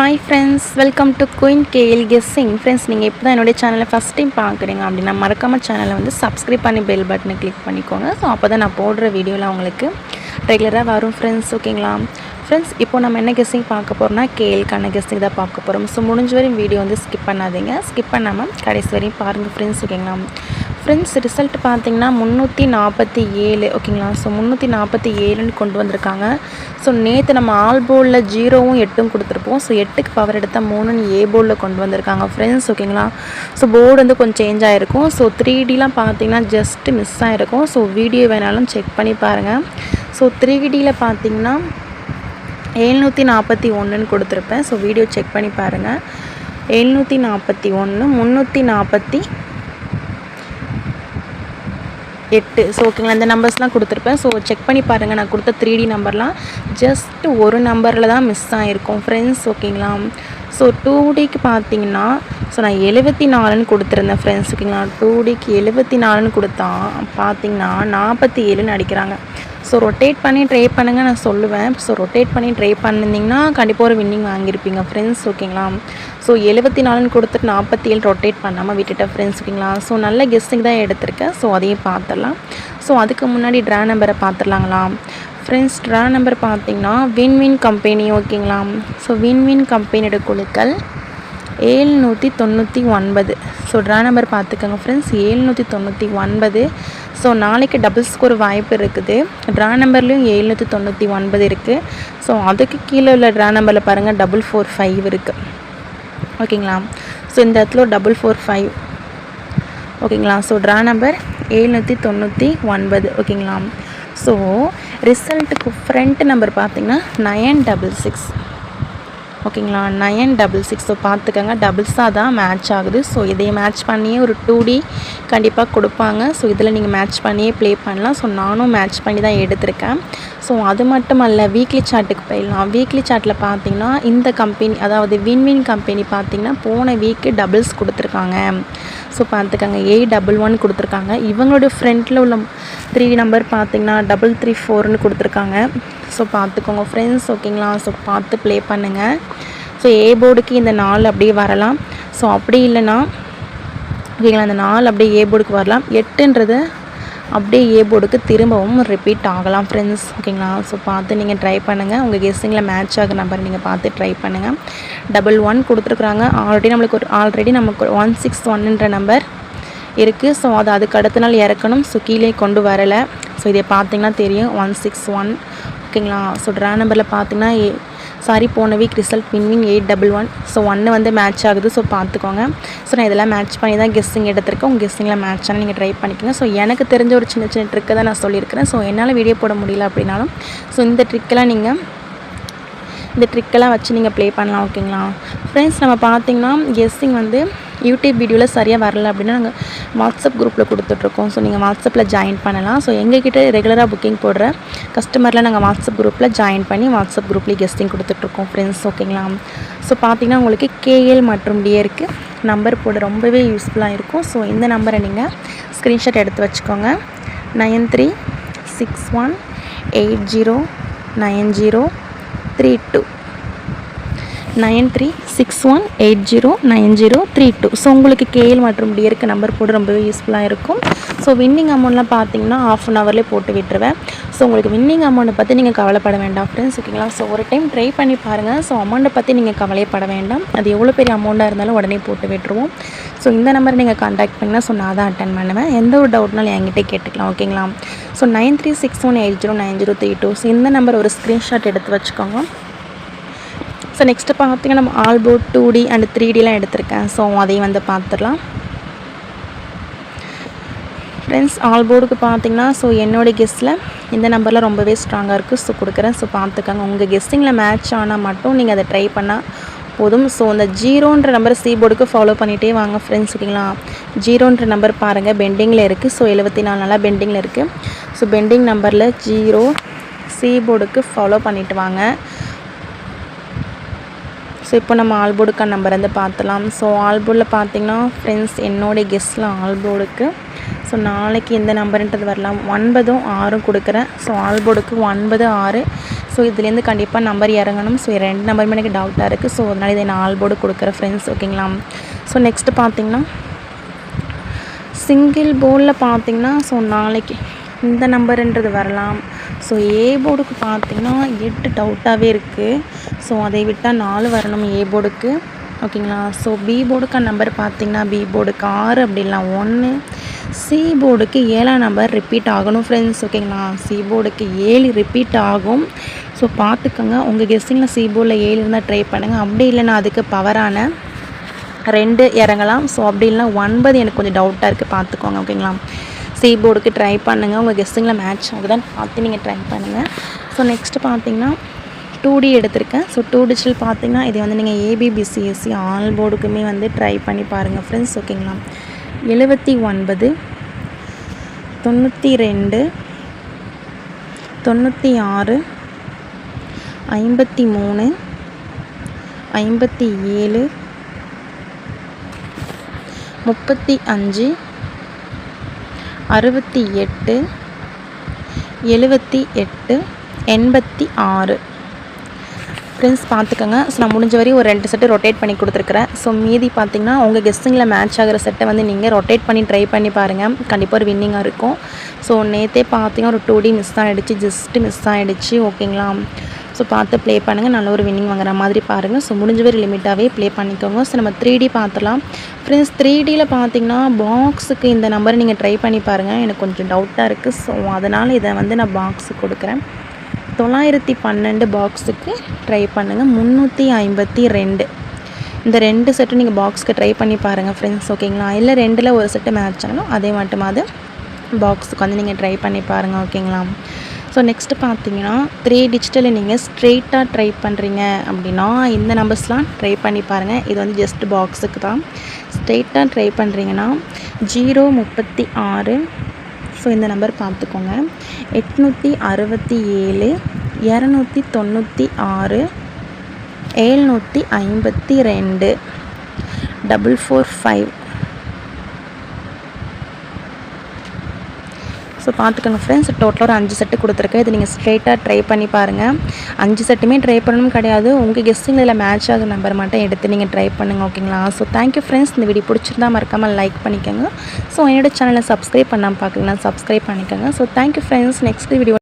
Hi friends, welcome to Queen KL Guessing. Friends, நீங்கள் இப்போ தான் என்னோட சேனலை ஃபஸ்ட் டைம் பார்க்குறீங்க அப்படின்னா மறக்காமல் சேனலை வந்து சப்ஸ்கிரைப் பண்ணி பெல் பட்டனை கிளிக் பண்ணிக்கோங்க. ஸோ அப்போ தான் நான் போடுற வீடியோவில் உங்களுக்கு ரெகுலராக வரும் ஃப்ரெண்ட்ஸ். ஓகேங்களா ஃப்ரெண்ட்ஸ், இப்போ நம்ம என்ன கெஸ்ஸிங் பார்க்க போகிறோம்னா கேஎல்கான கெஸ்ஸிங் தான் பார்க்க போகிறோம். ஸோ முடிஞ்ச வரையும் வீடியோ வந்து ஸ்கிப் பண்ணாதீங்க, ஸ்கிப் பண்ணாமல் கடைசி வரையும் பாருங்கள் ஃப்ரெண்ட்ஸ். ஓகேங்களா ஃப்ரெண்ட்ஸ், ரிசல்ட் பார்த்தீங்கன்னா 347. ஓகேங்களா, ஸோ 347ன்னு கொண்டு வந்திருக்காங்க. ஸோ நேற்று நம்ம ஆல் போர்டில் 0வும் 8ம் கொடுத்துருப்போம். ஸோ 8க்கு பவர் எடுத்தால் 3ன்னு ஏ போர்டில் கொண்டு வந்திருக்காங்க ஃப்ரெண்ட்ஸ். ஓகேங்களா, ஸோ போர்டு வந்து கொஞ்சம் சேஞ்ச் ஆகிருக்கும். ஸோ 3Dலாம் பார்த்தீங்கன்னா ஜஸ்ட்டு மிஸ் ஆகிருக்கும். ஸோ வீடியோ வேணாலும் செக் பண்ணி பாருங்கள். ஸோ 3Dயில் பார்த்தீங்கன்னா 741ன்னு கொடுத்துருப்பேன். ஸோ வீடியோ செக் பண்ணி பாருங்கள். 741 348. ஸோ ஓகேங்களா, இந்த நம்பர்ஸ்லாம் கொடுத்துருப்பேன். ஸோ செக் பண்ணி பாருங்கள். நான் கொடுத்த 3D நம்பர்லாம் ஜஸ்ட் ஒரு நம்பரில் தான் மிஸ் ஆகிருக்கும் ஃப்ரெண்ட்ஸ். ஓகேங்களா, ஸோ 2Dக்கு பார்த்தீங்கன்னா ஸோ நான் 74ன்னு கொடுத்துருந்தேன் ஃப்ரெண்ட்ஸ். ஓகேங்களா, 2Dக்கு 74ன்னு கொடுத்தா பார்த்தீங்கன்னா 47ன்னு அடிக்கிறாங்க. ஸோ ரொட்டேட் பண்ணி ட்ரை பண்ணுங்கள் நான் சொல்லுவேன். ஸோ ரொட்டேட் பண்ணி ட்ரை பண்ணியிருந்திங்கன்னா கண்டிப்பாக ஒரு வின்னிங் வாங்கியிருப்பீங்க ஃப்ரெண்ட்ஸ். ஓகேங்களா, ஸோ 74ன்னு கொடுத்துட்டு 47 ரொட்டேட் பண்ணாமல் விட்டுட்டேன் ஃப்ரெண்ட்ஸ். ஓகேங்களா, ஸோ நல்ல கெஸ்ஸிங் தான் எடுத்திருக்கேன். ஸோ அதையும் பார்த்துடலாம். ஸோ அதுக்கு முன்னாடி ட்ரா நம்பரை பார்த்துடலாங்களா ஃப்ரெண்ட்ஸ். ட்ரா நம்பர் பார்த்தீங்கன்னா வின்வின் கம்பெனி. ஓகேங்களா, ஸோ வின்வின் கம்பெனியோட குழுக்கள் 799. ஸோ ட்ரா நம்பர் பார்த்துக்கோங்க ஃப்ரெண்ட்ஸ், 799. ஸோ நாளைக்கு டபுள் ஸ்கோர் வாய்ப்பு இருக்குது. ட்ரா நம்பர்லேயும் 799 இருக்குது. ஸோ அதுக்கு கீழே உள்ள ட்ரா நம்பரில் பாருங்கள் 445 இருக்குது. ஓகேங்களா, ஸோ இந்த இடத்துல 445. ஓகேங்களா, ஸோ ட்ரா நம்பர் 799. ஓகேங்களா, ஸோ ரிசல்ட்டுக்கு ஃப்ரண்ட் நம்பர் பார்த்திங்கன்னா 966. ஓகேங்களா, 966. ஸோ பார்த்துக்கோங்க, டபுள்ஸாக தான் மேட்ச் ஆகுது. ஸோ இதை மேட்ச் பண்ணியே ஒரு 2D கண்டிப்பாக கொடுப்பாங்க. ஸோ இதில் நீங்கள் மேட்ச் பண்ணியே ப்ளே பண்ணலாம். ஸோ நானும் மேட்ச் பண்ணி தான் எடுத்திருக்கேன். ஸோ அது மட்டும் அல்ல, வீக்லி சார்ட்டுக்கு போயிடலாம். வீக்லி சார்ட்டில் பார்த்தீங்கன்னா இந்த கம்பெனி, அதாவது வின்வின் கம்பெனி பார்த்திங்கன்னா போன வீக்கு டபுள்ஸ் கொடுத்துருக்காங்க. ஸோ பார்த்துக்கோங்க 811 கொடுத்துருக்காங்க. இவங்களோட ஃப்ரண்ட்டில் உள்ள 3D நம்பர் பார்த்திங்கன்னா 334ன்னு கொடுத்துருக்காங்க. ஸோ பார்த்துக்கோங்க ஃப்ரெண்ட்ஸ். ஓகேங்களா, ஸோ பார்த்து ப்ளே பண்ணுங்கள். ஸோ ஏ போர்டுக்கு இந்த 4 அப்படியே வரலாம். ஸோ அப்படி இல்லைன்னா ஓகேங்களா, இந்த 4 அப்படியே ஏ போர்டுக்கு வரலாம். 8ன்றது அப்படியே ஏ போர்டுக்கு திரும்பவும் ரிப்பீட் ஆகலாம் ஃப்ரெண்ட்ஸ். ஓகேங்களா, ஸோ பார்த்து நீங்கள் ட்ரை பண்ணுங்கள். உங்கள் கெஸ்ஸிங்கில் மேட்ச் ஆகிற நம்பர் நீங்கள் பார்த்து ட்ரை பண்ணுங்கள். 11 கொடுத்துருக்குறாங்க. ஆல்ரெடி நமக்கு 161ன்ற நம்பர் இருக்குது. ஸோ அதுக்கு அடுத்த நாள் இறக்கணும். ஸோ கீழே கொண்டு வரலை. ஸோ இதை பார்த்தீங்கன்னா தெரியும் 161. ஓகேங்களா, ஸோ ட்ரா நம்பரில் பார்த்தீங்கன்னா போன வீக் ரிசல்ட் வின்வின் 811. ஸோ 1 வந்து மேட்ச் ஆகுது. ஸோ பார்த்துக்கோங்க. ஸோ நான் இதெல்லாம் மேட்ச் பண்ணி தான் கெஸ்ஸிங் எடுத்திருக்கேன். உங்கள் கெஸ்ஸிங்கில் மேட்ச் ஆனால் நீங்கள் ட்ரை பண்ணிக்கோங்க. ஸோ எனக்கு தெரிஞ்ச ஒரு சின்ன சின்ன ட்ரிக்கை தான் நான் சொல்லியிருக்கிறேன். ஸோ என்னால் வீடியோ போட முடியல அப்படின்னாலும் ஸோ இந்த ட்ரிக்கெல்லாம் வச்சு நீங்கள் ப்ளே பண்ணலாம். ஓகேங்களா ஃப்ரெண்ட்ஸ், நம்ம பார்த்திங்கன்னா கெஸ்ஸிங் வந்து யூடியூப் வீடியோவில் சரியாக வரல அப்படின்னா நாங்கள் வாட்ஸ்அப் குரூப்பில் கொடுத்துட்ருக்கோம். ஸோ நீங்கள் வாட்ஸ்அப்பில் ஜாயின் பண்ணலாம். ஸோ எங்ககிட்ட ரெகுலராக புக்கிங் போடுற கஸ்டமரில் நாங்கள் வாட்ஸ்அப் குரூப்பில் ஜாயின் பண்ணி வாட்ஸ்அப் குரூப்லேயே கெஸ்டிங் கொடுத்துட்ருக்கோம் ஃப்ரெண்ட்ஸ். ஓகேங்களா, ஸோ பார்த்திங்கன்னா உங்களுக்கு கேஎல் மற்றும் டிஏருக்கு நம்பர் போட ரொம்பவே யூஸ்ஃபுல்லாக இருக்கும். ஸோ இந்த நம்பரை நீங்கள் ஸ்க்ரீன்ஷாட் எடுத்து வச்சுக்கோங்க. 9361809032 9361809032. ஸோ உங்களுக்கு கேஎல் மற்றும் டிஏருக்கு நம்பர் போட்டு ரொம்பவே யூஸ்ஃபுல்லாக இருக்கும். ஸோ வின்னிங் அமௌண்ட்லாம் பார்த்தீங்கன்னா ½ அன் ஹவர்லேயே போட்டு விட்டுருவேன். ஸோ உங்களுக்கு வின்னிங் அமௌண்ட்டை பற்றி நீங்கள் கவலைப்பட வேண்டாம் ஃப்ரெண்ட்ஸ். ஓகேங்களா, ஸோ ஒரு டைம் ட்ரை பண்ணி பாருங்கள். ஸோ அமௌண்ட்டை பற்றி நீங்கள் கவலைப்பட வேண்டாம். அது எவ்வளோ பெரிய அமௌண்ட்டாக இருந்தாலும் உடனே போட்டு விட்டுருவோம். ஸோ இந்த நம்பரை நீங்கள் கான்டாக்ட் பண்ணிங்கன்னா ஸோ நான் தான் அட்டன் பண்ணுவேன். எந்த ஒரு டவுட்னாலும் என்கிட்ட கேட்டுக்கலாம். ஓகேங்களா, ஸோ 9361809032. ஸோ இந்த நம்பர் ஒரு ஸ்க்ரீன்ஷாட் எடுத்து வச்சுக்கோங்க. ஸோ நெக்ஸ்ட்டு பார்த்திங்கன்னா நம்ம ஆல் போர்ட் 2D அண்ட் 3Dலாம் எடுத்திருக்கேன். ஸோ அதையும் வந்து பார்த்துடலாம் ஃப்ரெண்ட்ஸ். ஆல் போர்டுக்கு பார்த்திங்கன்னா ஸோ என்னோடய கெஸ்ஸில் இந்த நம்பரில் ரொம்பவே ஸ்ட்ராங்காக இருக்குது. ஸோ கொடுக்குறேன். ஸோ பார்த்துக்கோங்க. உங்கள் கெஸ்ஸிங்கில் மேட்ச் ஆனால் மட்டும் நீங்கள் அதை ட்ரை பண்ணால் போதும். ஸோ அந்த 0ன்ற நம்பர் சி போர்டுக்கு ஃபாலோ பண்ணிகிட்டே வாங்க ஃப்ரெண்ட்ஸ். ஓகேங்களா, 0ன்ற நம்பர் பாருங்கள் பெண்டிங்கில் இருக்குது. ஸோ 74 நாளாக பெண்டிங்கில் இருக்குது. ஸோ பெண்டிங் நம்பரில் 0 சி போர்டுக்கு ஃபாலோ பண்ணிவிட்டு வாங்க. ஸோ இப்போ நம்ம ஆல் போர்டுக்கான நம்பர் வந்து பார்த்துலாம். ஸோ ஆல் போர்டில் பார்த்திங்கன்னா ஃப்ரெண்ட்ஸ் என்னோடய கெஸ்ட்டில் ஆல் போர்டுக்கு ஸோ நாளைக்கு எந்த நம்பருன்றது வரலாம். 9ம் 6ம் கொடுக்குறேன். ஸோ ஆல் போர்டுக்கு 9 6 ஸோ இதுலேருந்து கண்டிப்பாக நம்பர் இறங்கணும். ஸோ 2 நம்பருமே எனக்கு டவுட்டாக இருக்குது. ஸோ அதனால் இதை நான் ஆல் போர்டு கொடுக்குறேன் ஃப்ரெண்ட்ஸ், ஓகேங்களா. ஸோ நெக்ஸ்ட்டு பார்த்திங்கன்னா சிங்கிள் போர்டில் பார்த்திங்கன்னா ஸோ நாளைக்கு இந்த நம்பருன்றது வரலாம். ஸோ ஏ போர்டுக்கு பார்த்திங்கன்னா 8 டவுட்டாகவே இருக்குது. ஸோ அதை விட்டால் 4 வரணும் ஏ போர்டுக்கு, ஓகேங்களா. ஸோ பி போர்டுக்கு நம்பர் பார்த்திங்கன்னா பி போர்டுக்கு 6 அப்படிலாம் 1. சி போர்டுக்கு 7ஆம் நம்பர் ரிப்பீட் ஆகணும் ஃப்ரெண்ட்ஸ், ஓகேங்களா. சி போர்டுக்கு 7 ரிப்பீட் ஆகும். ஸோ பார்த்துக்கோங்க, உங்கள் கெஸ்ஸிங்கில் சி போர்டில் 7 இருந்தால் ட்ரை பண்ணுங்கள். அப்படி இல்லைன்னா அதுக்கு பவரான 2 இறங்கலாம். ஸோ அப்படி இல்லைனா 9 எனக்கு கொஞ்சம் டவுட்டாக இருக்குது, பார்த்துக்கோங்க, ஓகேங்களா. சி போர்டுக்கு ட்ரை பண்ணுங்கள், உங்கள் கெஸ்ஸிங்கில் மேட்ச் ஆகுதான்னு பார்த்து நீங்கள் ட்ரை பண்ணுங்கள். ஸோ நெக்ஸ்ட்டு பார்த்தீங்கன்னா 2D எடுத்திருக்கேன். ஸோ 2 டிஜிட்டல் பார்த்திங்கன்னா இதை வந்து நீங்கள் ஏபிபிசிஎஸ்சி ஆல் போர்டுக்குமே வந்து ட்ரை பண்ணி பாருங்கள் ஃப்ரெண்ட்ஸ், ஓகேங்களா. 79 92 96 53 57 35 68 78 86 ஃப்ரெண்ட்ஸ் பார்த்துக்கோங்க. ஸோ நான் முடிஞ்ச வரையும் ஒரு 2 செட்டு ரொட்டேட் பண்ணி கொடுத்துருக்குறேன். ஸோ மீதி பார்த்திங்கன்னா உங்கள் கெஸ்ஸிங்கில் மேட்ச் ஆகிற செட்டை வந்து நீங்கள் ரொட்டேட் பண்ணி ட்ரை பண்ணி பாருங்கள், கண்டிப்பாக ஒரு வின்னிங்காக இருக்கும். ஸோ நேற்றே பார்த்திங்கன்னா ஒரு 2D மிஸ் ஆகிடுச்சு, ஜஸ்ட்டு மிஸ் ஆகிடுச்சு, ஓகேங்களா. ஸோ பார்த்து ப்ளே பண்ணுங்கள், நல்ல ஒரு வின்னிங் வாங்குற மாதிரி பாருங்கள். ஸோ முடிஞ்ச வரை லிமிட்டாகவே ப்ளே பண்ணிக்கோங்க. ஸோ நம்ம 3D பார்த்துலாம் ஃப்ரெண்ட்ஸ். 3Dயில் பார்த்திங்கன்னா பாக்ஸுக்கு இந்த நம்பரை நீங்கள் ட்ரை பண்ணி பாருங்கள், எனக்கு கொஞ்சம் டவுட்டாக இருக்குது. ஸோ அதனால் இதை வந்து நான் பாக்ஸுக்கு கொடுக்குறேன். 912 பாக்ஸுக்கு ட்ரை பண்ணுங்கள். 352 இந்த 2 செட்டும் நீங்கள் பாக்ஸுக்கு ட்ரை பண்ணி பாருங்கள் ஃப்ரெண்ட்ஸ், ஓகேங்களா. இல்லை 2ல் ஒரு செட்டு மேட்ச் ஆகணும், அதே மட்டுமாவது பாக்ஸுக்கு வந்து நீங்கள் ட்ரை பண்ணி பாருங்கள், ஓகேங்களா. ஸோ நெக்ஸ்ட்டு பார்த்தீங்கன்னா 3 டிஜிட்டலில் நீங்கள் ஸ்ட்ரெயிட்டாக ட்ரை பண்ணுறீங்க அப்படின்னா இந்த நம்பர்ஸ்லாம் ட்ரை பண்ணி பாருங்கள். இது வந்து ஜஸ்ட் பாக்ஸுக்கு தான். ஸ்ட்ரெயிட்டாக ட்ரை பண்ணுறீங்கன்னா 036. ஸோ இந்த நம்பர் பார்த்துக்கோங்க. 867 296 752 445. ஸோ பார்த்துக்கோங்க ஃப்ரெண்ட்ஸ், டோட்டலாக ஒரு 5 செட்டு கொடுத்துருக்கேன். இது நீங்கள் ஸ்ட்ரெயிட்டாக ட்ரை பண்ணி பாருங்கள். 5 செட்டுமே ட்ரை பண்ணணும் கிடையாது, உங்கள் கெஸ்ஸிங்கில் இதில் மேட்ச் ஆகிற நம்பர் மட்டும் எடுத்து நீங்கள் ட்ரை பண்ணுங்கள், ஓகேங்களா. So thank you friends. இந்த வீடியோ பிடிச்சிருந்தா மறக்காமல் லைக் பண்ணிக்கோங்க. ஸோ என்னோடய சேனலை சப்ஸ்கிரைப் பண்ணாமல் பார்க்கலாம், சப்ஸ்கிரைப் பண்ணிக்கோங்க. So thank you friends. Next video